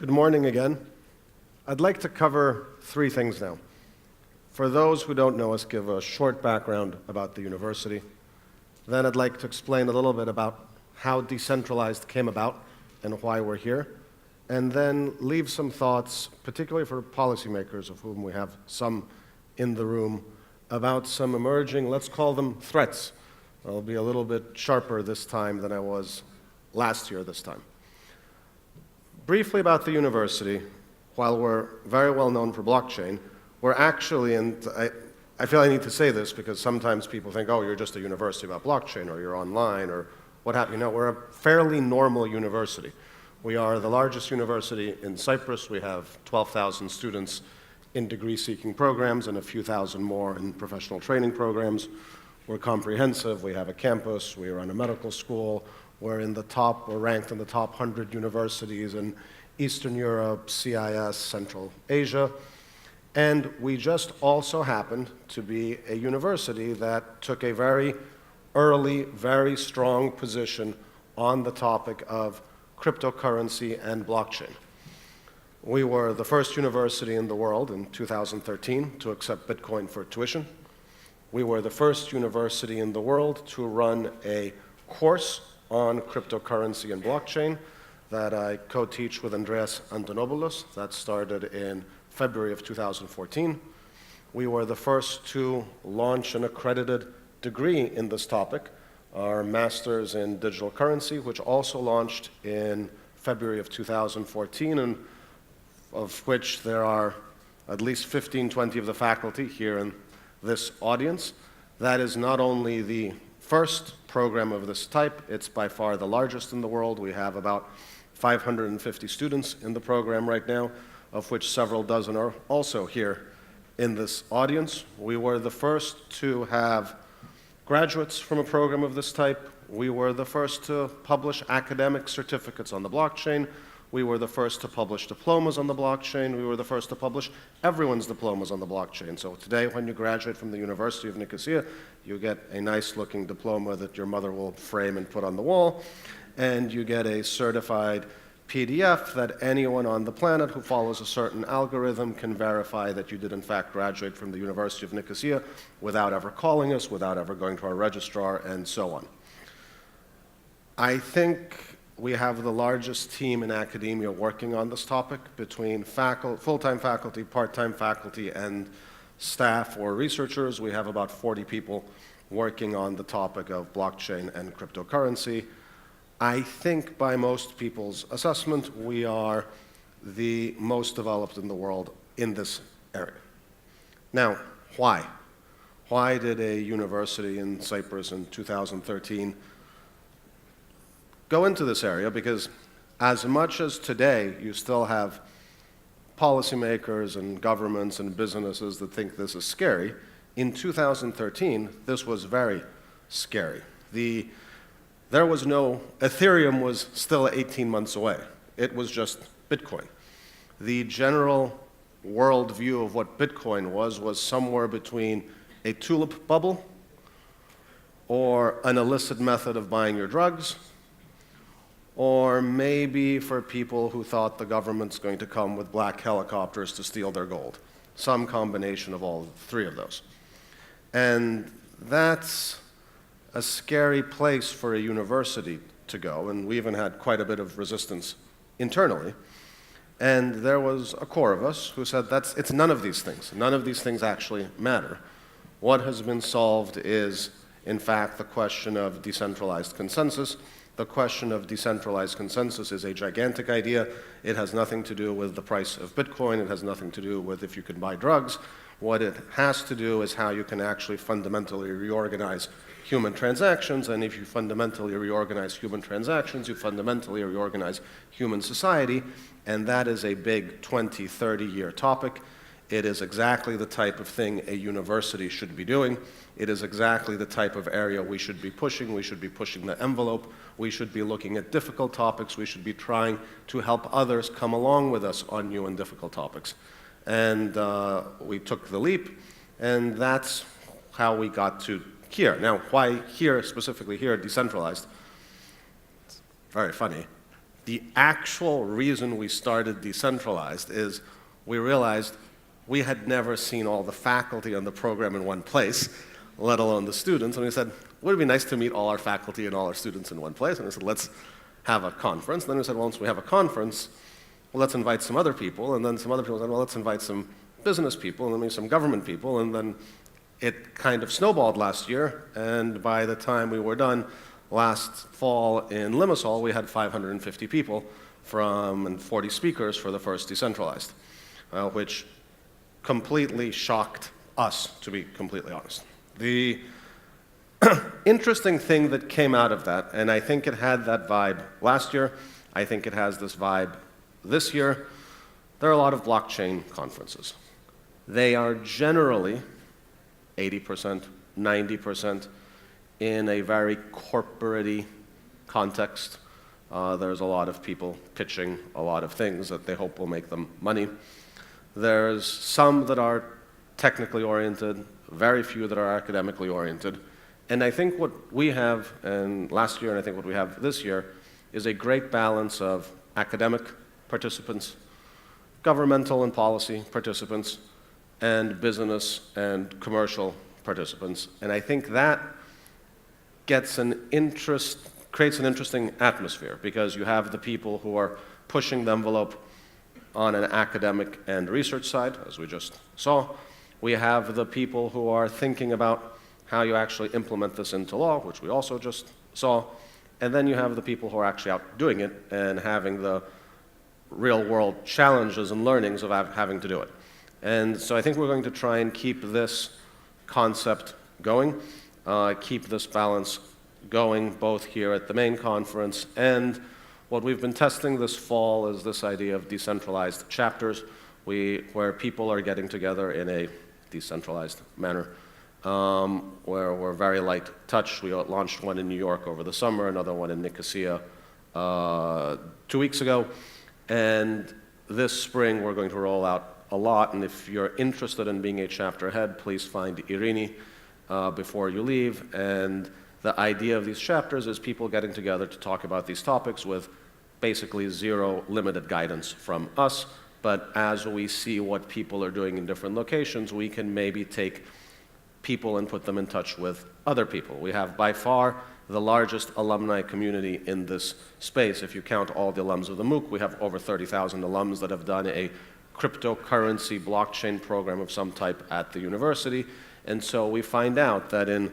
Good morning again. I'd like to cover three things now. For those who don't know us, give a short background about the university. Then I'd like to explain a little bit about how Decentralized came about and why we're here. And then leave some thoughts, particularly for policymakers, of whom we have some in the room, about some emerging, let's call them threats. I'll be a little bit sharper this time than I was last year this time. Briefly about the university, while we're very well known for blockchain, we're actually, and I feel I need to say this because sometimes people think, oh, you're just a university about blockchain, or you're online, or what have you. No, we're a fairly normal university. We are the largest university in Cyprus. We have 12,000 students in degree-seeking programs and a few thousand more in professional training programs. We're comprehensive. We have a campus. We run a medical school. We're ranked in the top 100 universities in Eastern Europe, CIS, Central Asia. And we just also happened to be a university that took a very early, very strong position on the topic of cryptocurrency and blockchain. We were the first university in the world in 2013 to accept Bitcoin for tuition. We were the first university in the world to run a course on cryptocurrency and blockchain that I co-teach with Antonis. That started in February of 2014. We were the first to launch an accredited degree in this topic, our Master's in Digital Currency, which also launched in February of 2014, and of which there are at least 15, 20 of the faculty here in this audience. That is not only the first program of this type, it's by far the largest in the world. We have about 550 students in the program right now, of which several dozen are also here in this audience. We were the first to have graduates from a program of this type. We were the first to publish academic certificates on the blockchain. We were the first to publish diplomas on the blockchain. We were the first to publish everyone's diplomas on the blockchain. So today, when you graduate from the University of Nicosia, you get a nice-looking diploma that your mother will frame and put on the wall, and you get a certified PDF that anyone on the planet who follows a certain algorithm can verify that you did in fact graduate from the University of Nicosia without ever calling us, without ever going to our registrar, and so on. I think we have the largest team in academia working on this topic between full-time faculty, part-time faculty, and staff or researchers. We have about 40 people working on the topic of blockchain and cryptocurrency. I think by most people's assessment, we are the most developed in the world in this area. Now, why? Why did a university in Cyprus in 2013 go into this area? Because as much as today you still have policymakers and governments and businesses that think this is scary, in 2013 this was very scary. Ethereum was still 18 months away. It was just Bitcoin. The general world view of what Bitcoin was somewhere between a tulip bubble or an illicit method of buying your drugs, or maybe for people who thought the government's going to come with black helicopters to steal their gold. Some combination of all three of those. And that's a scary place for a university to go, and we even had quite a bit of resistance internally. And there was a core of us who said, it's none of these things. None of these things actually matter. What has been solved is, in fact, the question of decentralized consensus. The question of decentralized consensus is a gigantic idea. It has nothing to do with the price of Bitcoin. It has nothing to do with if you can buy drugs. What it has to do is how you can actually fundamentally reorganize human transactions, and if you fundamentally reorganize human transactions, you fundamentally reorganize human society, and that is a big 20, 30-year topic. It is exactly the type of thing a university should be doing. It is exactly the type of area we should be pushing. We should be pushing the envelope. We should be looking at difficult topics. We should be trying to help others come along with us on new and difficult topics. And we took the leap, and that's how we got to here. Now, why here, specifically here, decentralized? It's very funny. The actual reason we started Decentralized is we realized we had never seen all the faculty on the program in one place, let alone the students. And we said, would it be nice to meet all our faculty and all our students in one place? And we said, let's have a conference. And then we said, well, once we have a conference, well, let's invite some other people. And then some other people said, well, let's invite some business people, and then maybe some government people. And then it kind of snowballed last year. And by the time we were done last fall in Limassol, we had 550 people and 40 speakers for the first Decentralized, which completely shocked us, to be completely honest. The interesting thing that came out of that, and I think it had that vibe last year, I think it has this vibe this year, there are a lot of blockchain conferences. They are generally 80%, 90% in a very corporate-y context. There's a lot of people pitching a lot of things that they hope will make them money. There's some that are technically oriented, very few that are academically oriented. And I think what we have, and last year, and I think what we have this year, is a great balance of academic participants, governmental and policy participants, and business and commercial participants. And I think that creates an interesting atmosphere, because you have the people who are pushing the envelope on an academic and research side, as we just saw. We have the people who are thinking about how you actually implement this into law, which we also just saw. And then you have the people who are actually out doing it and having the real-world challenges and learnings of having to do it. And so I think we're going to try and keep this concept going, keep this balance going both here at the main conference, and what we've been testing this fall is this idea of decentralized chapters, where people are getting together in a decentralized manner, where we're very light touch. We launched one in New York over the summer, another one in Nicosia 2 weeks ago, and this spring we're going to roll out a lot. And if you're interested in being a chapter head, please find Irini before you leave. And the idea of these chapters is people getting together to talk about these topics with basically zero limited guidance from us. But as we see what people are doing in different locations, we can maybe take people and put them in touch with other people. We have by far the largest alumni community in this space. If you count all the alums of the MOOC, we have over 30,000 alums that have done a cryptocurrency blockchain program of some type at the university. And so we find out that in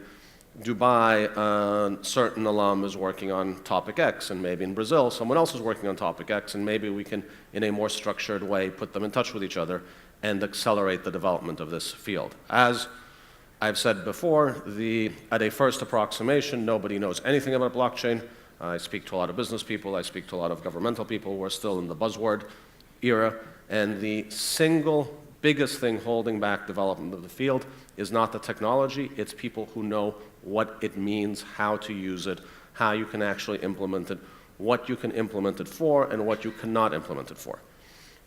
Dubai, a certain alum is working on topic X, and maybe in Brazil, someone else is working on topic X, and maybe we can, in a more structured way, put them in touch with each other and accelerate the development of this field. As I've said before, at a first approximation, nobody knows anything about blockchain. I speak to a lot of business people, I speak to a lot of governmental people. We're still in the buzzword era, and the single biggest thing holding back development of the field is not the technology, it's people who know what it means, how to use it, how you can actually implement it, what you can implement it for, and what you cannot implement it for.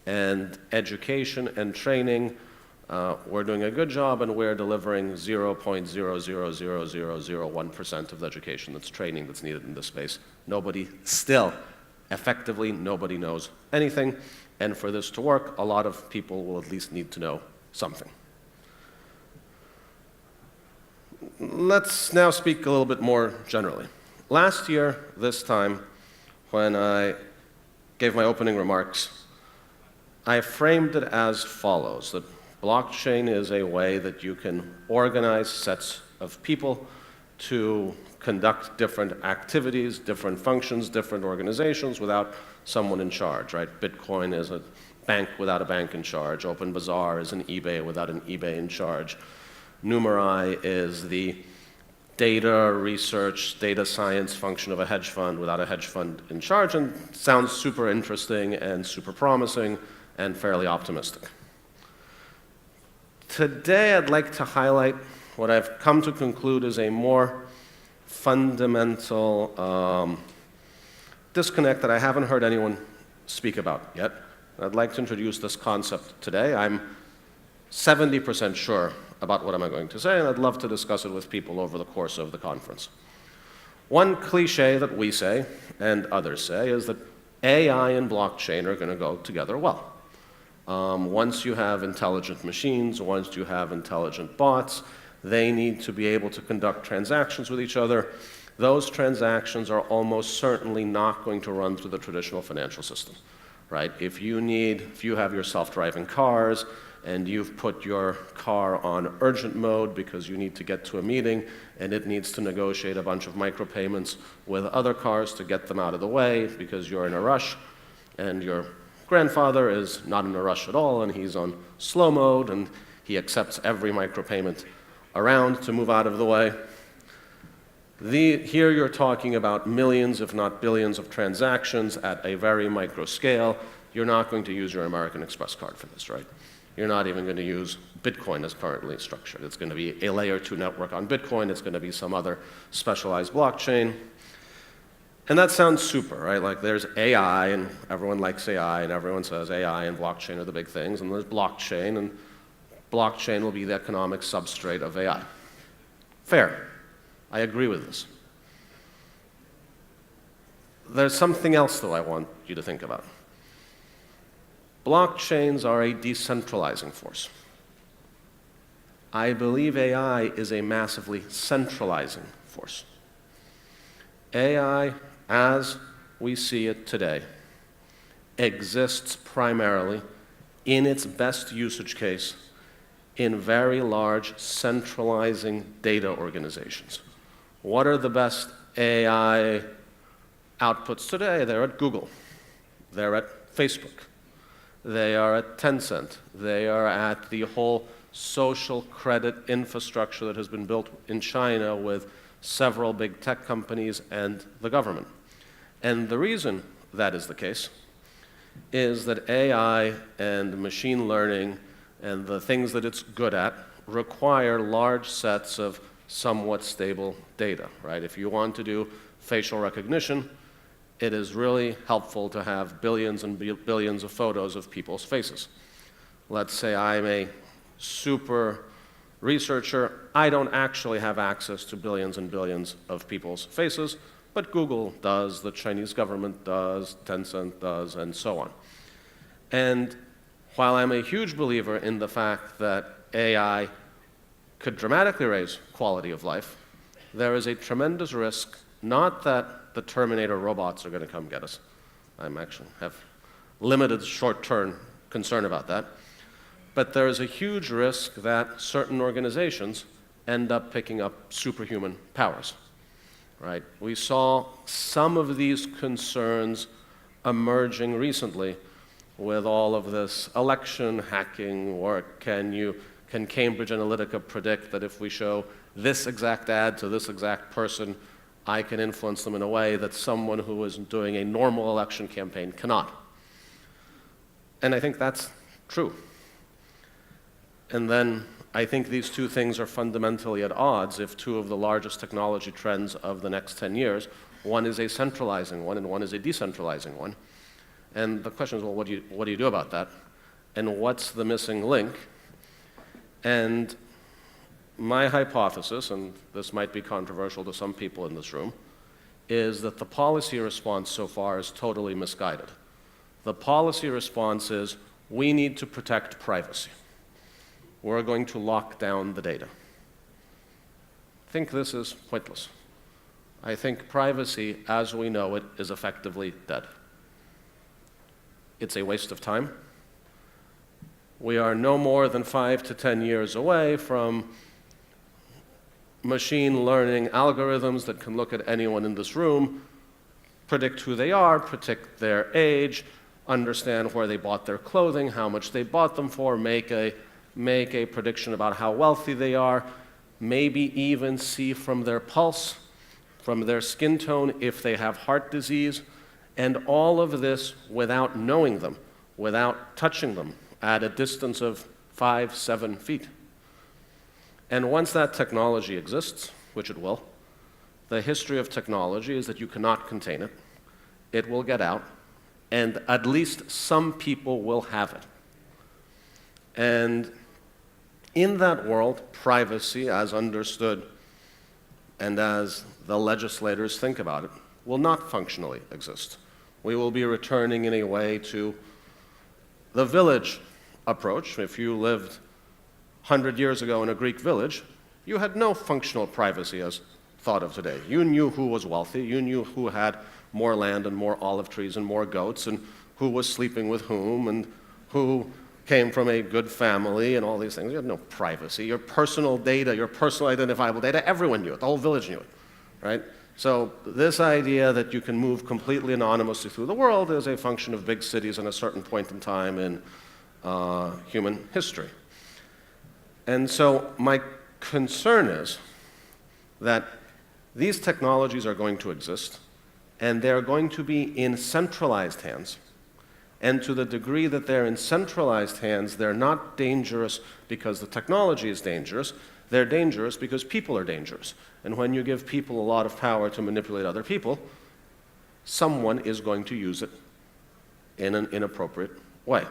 And education and training, we're doing a good job, and we're delivering 0.0000001% of the education that's training that's needed in this space. Effectively, nobody knows anything. And for this to work, a lot of people will at least need to know something. Let's now speak a little bit more generally. Last year, this time, when I gave my opening remarks, I framed it as follows, that blockchain is a way that you can organize sets of people to conduct different activities, different functions, different organizations without someone in charge, right? Bitcoin is a bank without a bank in charge. OpenBazaar is an eBay without an eBay in charge. Numerai is the data research, data science function of a hedge fund without a hedge fund in charge, and sounds super interesting and super promising and fairly optimistic. Today, I'd like to highlight what I've come to conclude is a more fundamental disconnect that I haven't heard anyone speak about yet. I'd like to introduce this concept today. I'm 70% sure about what I'm going to say, and I'd love to discuss it with people over the course of the conference. One cliche that we say, and others say, is that AI and blockchain are going to go together well. Once you have intelligent machines, once you have intelligent bots, they need to be able to conduct transactions with each other. Those transactions are almost certainly not going to run through the traditional financial system, right? If you have your self-driving cars and you've put your car on urgent mode because you need to get to a meeting and it needs to negotiate a bunch of micropayments with other cars to get them out of the way because you're in a rush, and your grandfather is not in a rush at all and he's on slow mode and he accepts every micropayment around to move out of the way. Here you're talking about millions, if not billions, of transactions at a very micro scale. You're not going to use your American Express card for this, right? You're not even going to use Bitcoin as currently structured. It's going to be a layer 2 network on Bitcoin. It's going to be some other specialized blockchain. And that sounds super, right? Like there's AI, and everyone likes AI, and everyone says AI and blockchain are the big things, and there's blockchain, and blockchain will be the economic substrate of AI. Fair. I agree with this. There's something else, though, I want you to think about. Blockchains are a decentralizing force. I believe AI is a massively centralizing force. AI, as we see it today, exists primarily, in its best usage case, in very large centralizing data organizations. What are the best AI outputs today? They're at Google. They're at Facebook. They are at Tencent. They are at the whole social credit infrastructure that has been built in China with several big tech companies and the government. And the reason that is the case is that AI and machine learning and the things that it's good at require large sets of somewhat stable data, right? If you want to do facial recognition, it is really helpful to have billions and billions of photos of people's faces. Let's say I'm a super researcher. I don't actually have access to billions and billions of people's faces, but Google does, the Chinese government does, Tencent does, and so on. And while I'm a huge believer in the fact that AI could dramatically raise quality of life, there is a tremendous risk, not that the Terminator robots are going to come get us. I actually have limited short-term concern about that. But there is a huge risk that certain organizations end up picking up superhuman powers, right? We saw some of these concerns emerging recently with all of this election hacking work. Can Cambridge Analytica predict that if we show this exact ad to this exact person, I can influence them in a way that someone who is doing a normal election campaign cannot? And I think that's true. And then I think these two things are fundamentally at odds if two of the largest technology trends of the next 10 years, one is a centralizing one and one is a decentralizing one. And the question is, well, what do you do about that? And what's the missing link? And my hypothesis, and this might be controversial to some people in this room, is that the policy response so far is totally misguided. The policy response is, we need to protect privacy. We're going to lock down the data. I think this is pointless. I think privacy, as we know it, is effectively dead. It's a waste of time. We are no more than 5 to 10 years away from machine learning algorithms that can look at anyone in this room, predict who they are, predict their age, understand where they bought their clothing, how much they bought them for, make a prediction about how wealthy they are, maybe even see from their pulse, from their skin tone, if they have heart disease, and all of this without knowing them, without touching them, at a distance of 5, 7 feet. And once that technology exists, which it will, the history of technology is that you cannot contain it. It will get out, and at least some people will have it. And in that world, privacy, as understood and as the legislators think about it, will not functionally exist. We will be returning in a way to the village approach. If you lived 100 years ago in a Greek village, you had no functional privacy as thought of today. You knew who was wealthy, you knew who had more land and more olive trees and more goats, and who was sleeping with whom, and who came from a good family, and all these things. You had no privacy. Your personal data, your personal identifiable data, everyone knew it. The whole village knew it, right? So this idea that you can move completely anonymously through the world is a function of big cities at a certain point in time in human history. And so my concern is that these technologies are going to exist, and they're going to be in centralized hands. And to the degree that they're in centralized hands, they're not dangerous because the technology is dangerous. They're dangerous because people are dangerous. And when you give people a lot of power to manipulate other people, someone is going to use it in an inappropriate way.